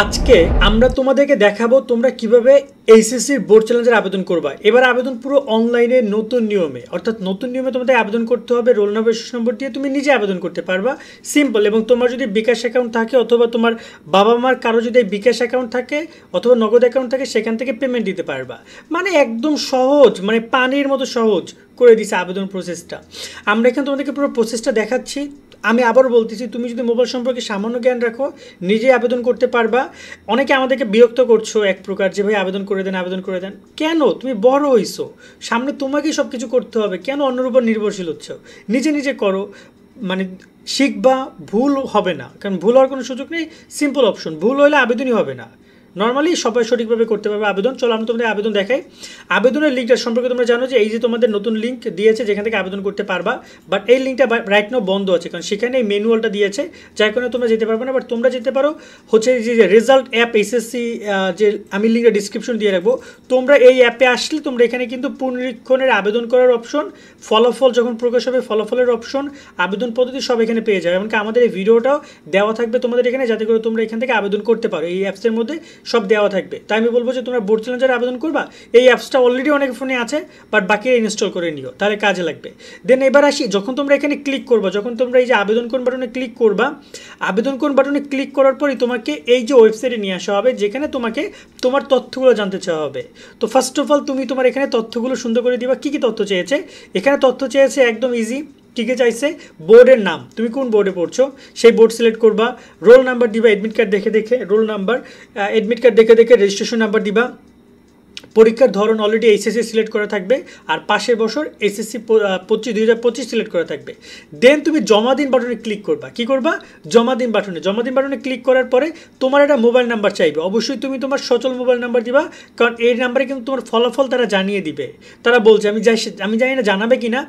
আজকে আমরা তোমাদেরকে দেখাবো তোমরা কিভাবে এইচএসসির বোর্ড চ্যালেঞ্জের আবেদন করবা। এবার আবেদন পুরো অনলাইনে নতুন নিয়মে, অর্থাৎ নতুন নিয়মে তোমাদের আবেদন করতে হবে। রোল নম্বর শেষ নম্বর দিয়ে তুমি নিজে আবেদন করতে পারবা, সিম্পল। এবং তোমার যদি বিকাশ অ্যাকাউন্ট থাকে অথবা তোমার বাবা মার কারো যদি বিকাশ অ্যাকাউন্ট থাকে অথবা নগদ অ্যাকাউন্ট থাকে, সেখান থেকে পেমেন্ট দিতে পারবা। মানে একদম সহজ, মানে পানির মতো সহজ করে দিছে আবেদন প্রসেসটা। আমরা এখানে তোমাদেরকে পুরো প্রসেসটা দেখাচ্ছি। আমি আবারও বলতেছি, তুমি যদি মোবাইল সম্পর্কে সামান্য জ্ঞান রাখো নিজেই আবেদন করতে পারবা। অনেকে আমাদেরকে বিরক্ত করছো এক প্রকার, যে ভাই আবেদন করে দেন, আবেদন করে দেন। কেন? তুমি বড় হইছো, সামনে তোমাকেই সব কিছু করতে হবে, কেন অন্যের উপর নির্ভরশীল হচ্ছ? নিজে নিজে করো, মানে শিখবা, ভুল হবে না, কারণ ভুল হওয়ার কোনো সুযোগ নেই। সিম্পল অপশন, ভুল হলে আবেদনই হবে না। নর্মালি সবাই সঠিকভাবে করতে পারবে আবেদন। চলো আমি তোমাদের আবেদন দেখাই। আবেদনের লিঙ্কটা সম্পর্কে তোমরা জানো যে এই যে তোমাদের নতুন লিঙ্ক দিয়েছে যেখান থেকে আবেদন করতে পারবা, বাট এই লিঙ্কটা রাইট নাও বন্ধ আছে, কারণ সেখানে এই ম্যানুয়ালটা দিয়েছে, যার কারণে তোমরা যেতে পারবে না। বাট তোমরা যেতে পারো হচ্ছে যে রেজাল্ট অ্যাপ এইচএসসি, যে আমি লিঙ্কটা ডিসক্রিপশন দিয়ে রাখবো। তোমরা এই অ্যাপে আসলে তোমরা এখানে কিন্তু পুনরীক্ষণের আবেদন করার অপশন, ফলাফল যখন প্রকাশ হবে ফলাফলের অপশন, আবেদন পদ্ধতি সব এখানে পেয়ে যাবে। এমনকি আমাদের এই ভিডিওটাও দেওয়া থাকবে তোমাদের এখানে, যাতে করে তোমরা এখান থেকে আবেদন করতে পারো। এই অ্যাপসের মধ্যে সব দেওয়া থাকবে। তাই আমি বলবো যে তোমরা বোর্ড চ্যালেঞ্জের আবেদন করবা, এই অ্যাপসটা অলরেডি অনেক ফোনে আছে, বাট বাকি ইনস্টল করে নিও, তাহলে কাজে লাগবে। দেন এবার আসি, যখন তোমরা এখানে ক্লিক করবা, যখন তোমরা এই যে আবেদন কোন বাটনে ক্লিক করবা, আবেদন কোন বাটনে ক্লিক করার পরই তোমাকে এই যে ওয়েবসাইটে নিয়ে আসা হবে, যেখানে তোমাকে তোমার তথ্যগুলো জানতে চাওয়া হবে। তো ফার্স্ট অফ অল তুমি তোমার এখানে তথ্যগুলো সুন্দর করে দিবা। কী কী তথ্য চেয়েছে? এখানে তথ্য চেয়েছে একদম ইজি, ঠিক চাইছে বোর্ডের নাম, তুমি কোন বোর্ডে পড়ছো সেই বোর্ড সিলেক্ট করবা। রোল নাম্বার দিবা, এডমিট কার্ড দেখে দেখে রোল নাম্বার, এডমিট কার্ড দেখে দেখে রেজিস্ট্রেশন নাম্বার দিবা। পরীক্ষার ধরন অলরেডি এইচএসসি সিলেক্ট করা থাকবে, আর পাশের বছর এইচএসসি 2025 সিলেক্ট করা থাকবে। দেন তুমি জমা দিন বাটনে ক্লিক করবা। কি করবা? জমা দিন বাটনে। জমা দিন বাটনে ক্লিক করার পরে তোমার একটা মোবাইল নাম্বার চাইবে, অবশ্যই তুমি তোমার সচল মোবাইল নাম্বার দিবা, কারণ এই নাম্বারে কিন্তু তোমার ফলাফল তারা জানিয়ে দিবে। তারা বলছে, আমি জানি না জানাবে কি না,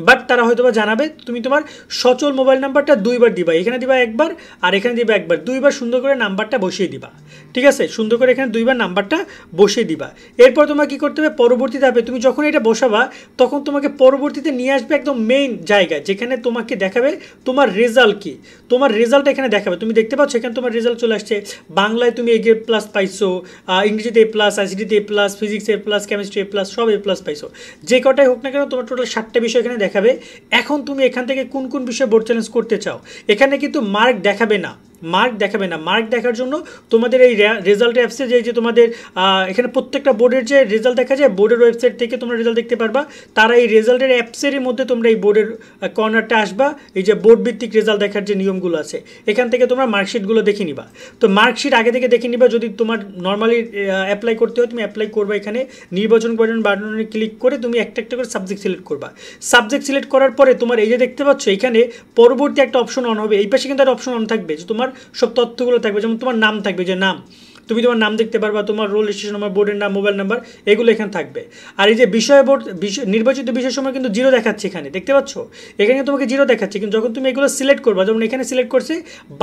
বাট তারা হয়তো বা জানাবে। তুমি তোমার সচল মোবাইল নাম্বারটা 2বার দিবা, এখানে দিবা একবার আর এখানে দিবা একবার, 2বার সুন্দর করে নাম্বারটা বসিয়ে দিবা। ঠিক আছে, সুন্দর করে এখানে 2বার নাম্বারটা বসিয়ে দিবা। এরপর তোমার কী করতে হবে, পরবর্তী ধাপে তুমি যখন এটা বসাবা তখন তোমাকে পরবর্তীতে নিয়ে আসবে একদম মেইন জায়গায়, যেখানে তোমাকে দেখাবে তোমার রেজাল্ট কি। তোমার রেজাল্ট এখানে দেখাবে, তুমি দেখতে পাচ্ছ এখানে তোমার রেজাল্ট চলে আসছে। বাংলায় তুমি A+ পাইছো, ইংরেজিতে A+, আইসিটিতে A+, ফিজিক্সে A+, কেমিস্ট্রি A+, সব A+ পাইছো। যে কটাই হোক না কেন তোমার টোটাল 7টা বিষয় এখানে দেখাবে। এখন তুমি এখান থেকে কোন কোন বিষয়ে বোর্ড চ্যালেঞ্জ করতে চাও, এখানে কিন্তু মার্ক দেখাবে না। মার্ক দেখার জন্য তোমাদের এই রেজাল্ট অ্যাপসে যে তোমাদের এখানে প্রত্যেকটা বোর্ডের যে রেজাল্ট দেখা যায়, বোর্ডের ওয়েবসাইট থেকে তোমরা রেজাল্ট দেখতে পারবা। তারা এই রেজাল্টের অ্যাপসের মধ্যে তোমরা এই বোর্ডের কর্নারটা আসবা, এই যে বোর্ড ভিত্তিক রেজাল্ট দেখার যে নিয়মগুলো আছে এখান থেকে তোমরা মার্কশিটগুলো দেখে নিবা। তো মার্কশিট আগে থেকে দেখে নিবা। যদি তোমার নর্মালি অ্যাপ্লাই করতে হয় তুমি অ্যাপ্লাই করবা, এখানে নির্বাচন বাটনে ক্লিক করে তুমি একটা একটা করে সাবজেক্ট সিলেক্ট করবা। সাবজেক্ট সিলেক্ট করার পরে তোমার এই যে দেখতে পাচ্ছ এখানে পরবর্তী একটা অপশন অন হবে, এই পাশে কিন্তু একটা অপশন অন থাকবে, যে তোমার সব তথ্যগুলো থাকবে। যেমন তোমার নাম থাকবে, যে নাম, তুমি তোমার নাম দেখতে পারবা, তোমার রোল রেজিস্ট্রেশন নাম্বার, বোর্ডের নাম, মোবাইল নাম্বার, এগুলো এখানে থাকবে। আর এই যে নির্বাচিত বিষয়ের সময় কিন্তু 0 দেখাচ্ছে, এখানে দেখতে পাচ্ছ এখানে তোমাকে 0 দেখাচ্ছে। কিন্তু যখন তুমি এগুলো সিলেক্ট করবা, যেমন এখানে সিলেক্ট করছে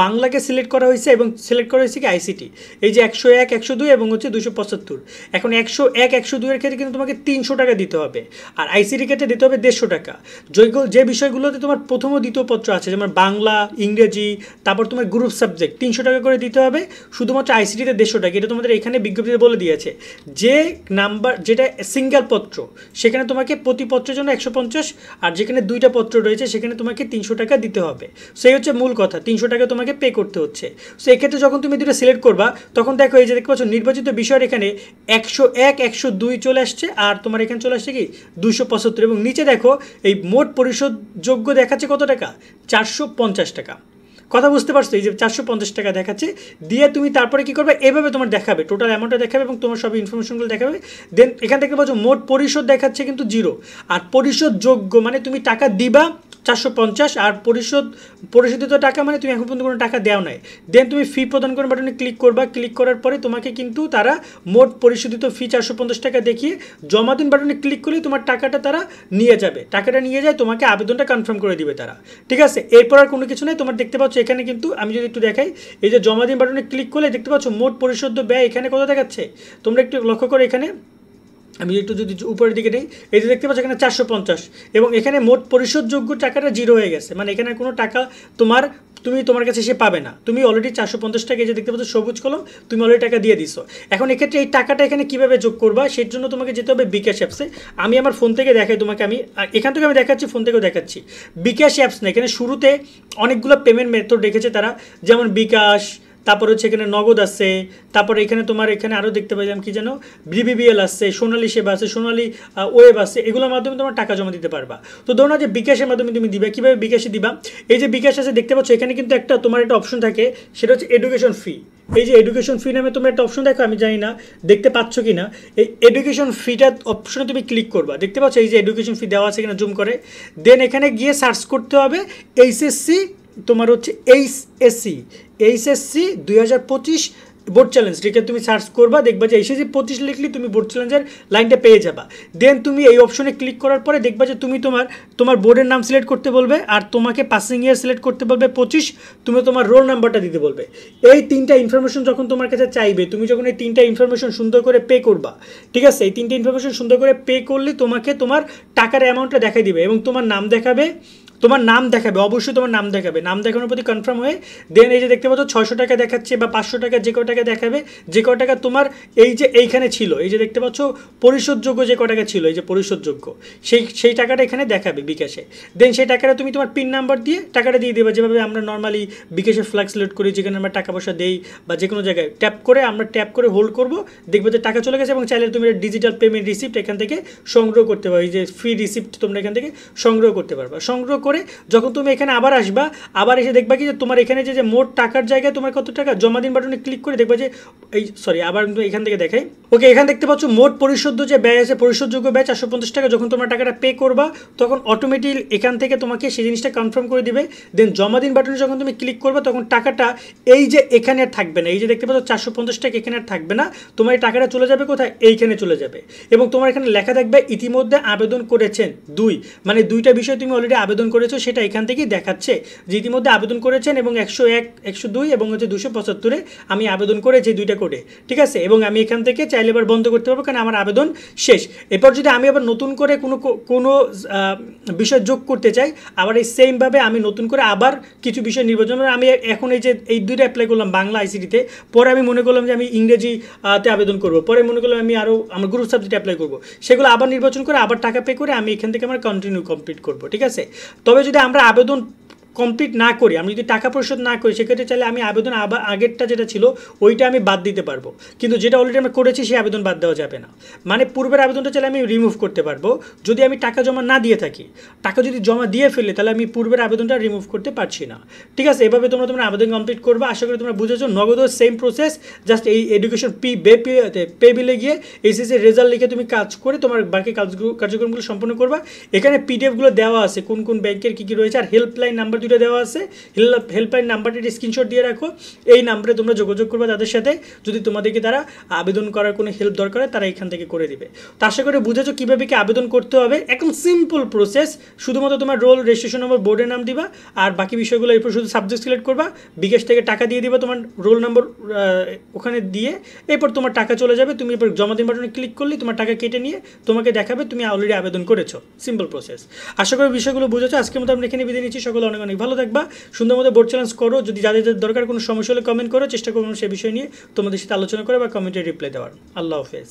বাংলাকে সিলেক্ট করা হয়েছে এবং সিলেক্ট করা হয়েছে কি আইসিটি, এই যে 101, 102 এবং হচ্ছে 275। এখন 101, 102 এর ক্ষেত্রে কিন্তু তোমাকে 300 টাকা দিতে হবে, আর আইসিটির ক্ষেত্রে দিতে হবে 150 টাকা। যে বিষয়গুলোতে তোমার প্রথম ও দ্বিতীয় পত্র আছে, যেমন বাংলা, ইংরেজি, তারপর তোমার গ্রুপ সাবজেক্ট 300 টাকা করে দিতে হবে। শুধুমাত্র আইসিটিতে 150 টাকা। এটা তোমাদের এখানে বিজ্ঞপ্তিতে বলে দিয়েছে, যে নাম্বার যেটা সিঙ্গেল পত্র সেখানে তোমাকে প্রতি পত্রের জন্য 150, আর যেখানে 2টা পত্র রয়েছে সেখানে তোমাকে 300 টাকা দিতে হবে। সেই হচ্ছে মূল কথা, 300 টাকা তোমাকে পে করতে হচ্ছে। সো এক্ষেত্রে যখন তুমি দুটো সিলেক্ট করবা তখন দেখো এই যে দেখতে পাচ্ছ নির্বাচিত বিষয়ের এখানে 101, 102 চলে আসছে, আর তোমার এখানে চলে আসছে কি 275। এবং নিচে দেখো এই মোট পরিশোধযোগ্য দেখাচ্ছে কত টাকা, 450 টাকা। কথা বুঝতে পারছো? এই যে 450 টাকা দেখাচ্ছে, দিয়ে তুমি তারপরে কি করবে, এভাবে তোমার দেখাবে, টোটাল অ্যামাউন্টটা দেখাবে এবং তোমার সব ইনফরমেশনগুলো দেখাবে। দেন এখান থেকে বলছো মোট পরিশোধ দেখাচ্ছে কিন্তু 0, আর পরিশোধযোগ্য মানে তুমি টাকা দিবা 450, আর পরিশোধিত টাকা মানে তুমি এখন পর্যন্ত কোনো টাকা দেওয়া নাই। দেন তুমি ফি প্রদান করার বাটনে ক্লিক করবা। ক্লিক করার পরে তোমাকে কিন্তু তারা মোট পরিশোধিত ফি 450 টাকা দেখিয়ে জমা দিন বাটনে ক্লিক করলেই তোমার টাকাটা তারা নিয়ে যাবে। টাকাটা নিয়ে যায়, তোমাকে আবেদনটা কনফার্ম করে দিবে তারা। ঠিক আছে, এরপর আর কোনো কিছু নেই। তোমার দেখতে পাচ্ছ এখানে কিন্তু আমি যদি একটু দেখাই, এই যে জমা দিন বাটনে ক্লিক করলে দেখতে পাচ্ছ মোট পরিশোধ্য ব্যয় এখানে কত দেখাচ্ছে, তোমরা একটু লক্ষ্য করে এখানে আমি একটু যদি উপরের দিকে নেই, এই যে দেখতে পাচ্ছ এখানে 450, এবং এখানে মোট পরিশোধযোগ্য টাকাটা জিরো হয়ে গেছে, মানে এখানে কোনো টাকা তোমার কাছে সে পাবে না। তুমি অলরেডি 450 টাকা, এই যে দেখতে পাচ্ছ সবুজ কলম, তুমি অলরেডি টাকা দিয়ে দিছো। এখন এক্ষেত্রে এই টাকাটা এখানে কীভাবে যোগ করবা, সেই জন্য তোমাকে যেতে হবে বিকাশ অ্যাপসে। আমি আমার ফোন থেকে দেখাই তোমাকে, আমি এখান থেকে আমি দেখাচ্ছি, ফোন থেকেও দেখাচ্ছি। বিকাশ অ্যাপস না, এখানে শুরুতে অনেকগুলো পেমেন্ট মেথড রেখেছে তারা, যেমন বিকাশ, তারপর হচ্ছে এখানে নগদ আছে, তারপর এখানে তোমার এখানে আরও দেখতে পাইলাম কি যেন বিবিবিএল আছে, সোনালী সেবা আছে, সোনালী ওয়েব আছে, এগুলোর মাধ্যমে তোমার টাকা জমা দিতে পারবা। তো ধরো না যে বিকাশের মাধ্যমে তুমি দিবে, কীভাবে বিকাশে দিবা, এই যে বিকাশ আছে দেখতে পাচ্ছ এখানে কিন্তু একটা তোমার একটা অপশন থাকে, সেটা হচ্ছে এডুকেশন ফি। এই যে এডুকেশন ফি নামে তোমরা একটা অপশন দেখো, আমি জানি না দেখতে পাচ্ছ কি না, এই এডুকেশন ফিটা অপশনে তুমি ক্লিক করবা, দেখতে পাচ্ছ এই যে এডুকেশন ফি দেওয়া আছে এখানে জুম করে, দেন এখানে গিয়ে সার্চ করতে হবে এইচএসসি, তোমার হচ্ছে এইচএসসি 2025 বোর্ড চ্যালেঞ্জ, লিখে তুমি সার্চ করবা, দেখবা যে এইচএসসি 25 লিখলে তুমি বোর্ড চ্যালেঞ্জের লাইনটা পেয়ে যাবা। দেন তুমি এই অপশনে ক্লিক করার পরে দেখবা যে তুমি তোমার বোর্ডের নাম সিলেক্ট করতে বলবে, আর তোমাকে পাসিং ইয়ার সিলেক্ট করতে বলবে 25, তুমি তোমার রোল নাম্বারটা দিতে বলবে। এই তিনটা ইনফরমেশন যখন তোমার কাছে চাইবে, তুমি যখন এই তিনটা ইনফরমেশন সুন্দর করে পে করবা, ঠিক আছে, এই তিনটা ইনফরমেশন সুন্দর করে পে করলে তোমাকে তোমার টাকার অ্যামাউন্টটা দেখাই দিবে, এবং তোমার নাম দেখাবে, অবশ্যই তোমার নাম দেখাবে। নাম দেখানোর প্রতি কনফার্ম হয়ে দেন এই যে দেখতে পাচ্ছ 600 টাকা দেখাচ্ছে বা 500 টাকা, যে কয় টাকা দেখাবে, যে কয় টাকা তোমার এই যে এইখানে ছিল, এই যে দেখতে পাচ্ছ পরিশোধযোগ্য যে কয় টাকা ছিল, এই যে পরিশোধযোগ্য সেই টাকাটা এখানে দেখাবে বিকাশে। দেন সেই টাকাটা তুমি তোমার পিন নাম্বার দিয়ে টাকাটা দিয়ে দেবে, যেভাবে আমরা নর্মালি বিকাশে ফ্ল্যাগ সিলেক্ট করি, যেখানে আমরা টাকা পয়সা দেই বা যে কোনো জায়গায় ট্যাপ করে হোল্ড করবো, দেখবে যে টাকা চলে গেছে, এবং চাইলে তুমি ডিজিটাল পেমেন্ট রিসিপ্ট এখান থেকে সংগ্রহ করতে পারো, এই যে ফ্রি রিসিপ্ট তোমরা এখান থেকে সংগ্রহ করতে পারবা। সংগ্রহ করে যখন তুমি এখানে আবার আসবা, আবার এসে দেখবা কি যে তোমার এখানে যে মোট টাকার জায়গায় তোমার কত টাকা, জমা দিন বাটনে ক্লিক করে দেখবা যে আবার এখান থেকে দেখাই, ওকে, এখানে দেখতে পাচ্ছ মোট পরিশোধ্য যে ব্যয় আছে, পরিশোধযোগ্য ব্যয় 450 টাকা। যখন তোমার টাকাটা পে করবা তখন অটোমেটিক এখান থেকে তোমাকে সেই জিনিসটা কনফার্ম করে দিবে। দেন জমা দিন বাটনে যখন তুমি ক্লিক করবা তখন টাকাটা এই যে এখানে আর থাকবে না, এই যে দেখতে পাচ্ছ 450 টাকা এখানে আর থাকবে না, তোমার এই টাকাটা চলে যাবে কোথায়, এইখানে চলে যাবে। এবং তোমার এখানে লেখা থাকবে ইতিমধ্যে আবেদন করেছেন 2, মানে দুইটা বিষয় তুমি অলরেডি আবেদন করেছো, সেটা এখান থেকেই দেখাচ্ছে যে ইতিমধ্যে আবেদন করেছেন, এবং 101, 102 এবং হচ্ছে 275-এ আমি আবেদন করেছি দুইটা কোডে, ঠিক আছে। এবং আমি এখান থেকে চাইলে এবার বন্ধ করতে পারবো, কারণ আমার আবেদন শেষ। এরপর যদি আমি আবার নতুন করে কোনো বিষয় যোগ করতে চাই, আবার এই সেমভাবে আমি নতুন করে আবার কিছু বিষয় নির্বাচন, আমি এখন এই দুইটা অ্যাপ্লাই করলাম বাংলা আইসিটিতে, পরে আমি মনে করলাম যে আমি ইংরেজিতে আবেদন করবো, পরে মনে করলাম আমি আরও আমার গ্রুপ সাবজেক্টে অ্যাপ্লাই করবো, সেগুলো আবার নির্বাচন করে আবার টাকা পে করে আমি এখান থেকে আমার কমপ্লিট করবো, ঠিক আছে। তবে যদি আমরা আবেদন কমপ্লিট না করি, আমি যদি টাকা পরিশোধ না করি, সেক্ষেত্রে চাইলে আমি আবেদন আবার আগেরটা যেটা ছিল ওইটা আমি বাদ দিতে পারবো, কিন্তু যেটা অলরেডি আমি করেছি সেই আবেদন বাদ দেওয়া যাবে না। মানে পূর্বের আবেদনটা চাইলে আমি রিমুভ করতে পারবো, যদি আমি টাকা জমা না দিয়ে থাকি। টাকা যদি জমা দিয়ে ফেলে তাহলে আমি পূর্বের আবেদনটা রিমুভ করতে পারছি না, ঠিক আছে। এভাবে তোমরা আবেদন কমপ্লিট করবে, আশা করি তোমরা বুঝেছো। নগদও সেম প্রসেস, জাস্ট এই এডুকেশন পে বিলে গিয়ে এইচএসসির রেজাল্ট লিখে তুমি কাজ করে তোমার বাকি কার্যক্রমগুলো সম্পন্ন করবা। এখানে পিডিএফগুলো দেওয়া আছে, কোন কোন ব্যাংকের কী কী রয়েছে, আর হেল্পলাইন নাম্বার দুটো দেওয়া আছে, হেল্পলাইন নাম্বারটি স্ক্রিনশট দিয়ে রাখো, এই নাম্বারে তোমরা যোগাযোগ করবে তাদের সাথে, যদি তোমাদেরকে তারা আবেদন করার কোনো হেল্প দরকার হয় তারা এখান থেকে করে দিবে। তো আশা করি বুঝেছো কীভাবে কি আবেদন করতে হবে, একদম সিম্পল প্রসেস। শুধুমাত্র তোমার রোল, রেজিস্ট্রেশন নম্বর, বোর্ডের নাম দিবা, আর বাকি বিষয়গুলো এরপর শুধু সাবজেক্ট সিলেক্ট করবা, বিকাশ থেকে টাকা দিয়ে দিবা, তোমার রোল নম্বর ওখানে দিয়ে, এরপর তোমার টাকা চলে যাবে। তুমি এরপর জমা দিন বাটনে ক্লিক করলে তোমার টাকা কেটে নিয়ে তোমাকে দেখাবে তুমি অলরেডি আবেদন করেছো, সিম্পল প্রসেস। আশা করি বিষয়গুলো বুঝেছো। আজকের মতো আমরা এখানে বিদায় নিচ্ছি, সকলে অনেক অনেক ভালো থাকবা, সুন্দর মতো বোর্ড চ্যালেঞ্জ করো। যদি যাদের দরকার কোনো সমস্যা হলে কমেন্ট করো, চেষ্টা করবো সে বিষয় নিয়ে তোমাদের সাথে আলোচনা করে বা কমেন্টে রিপ্লাই দেওয়ার। আল্লাহ হাফেজ।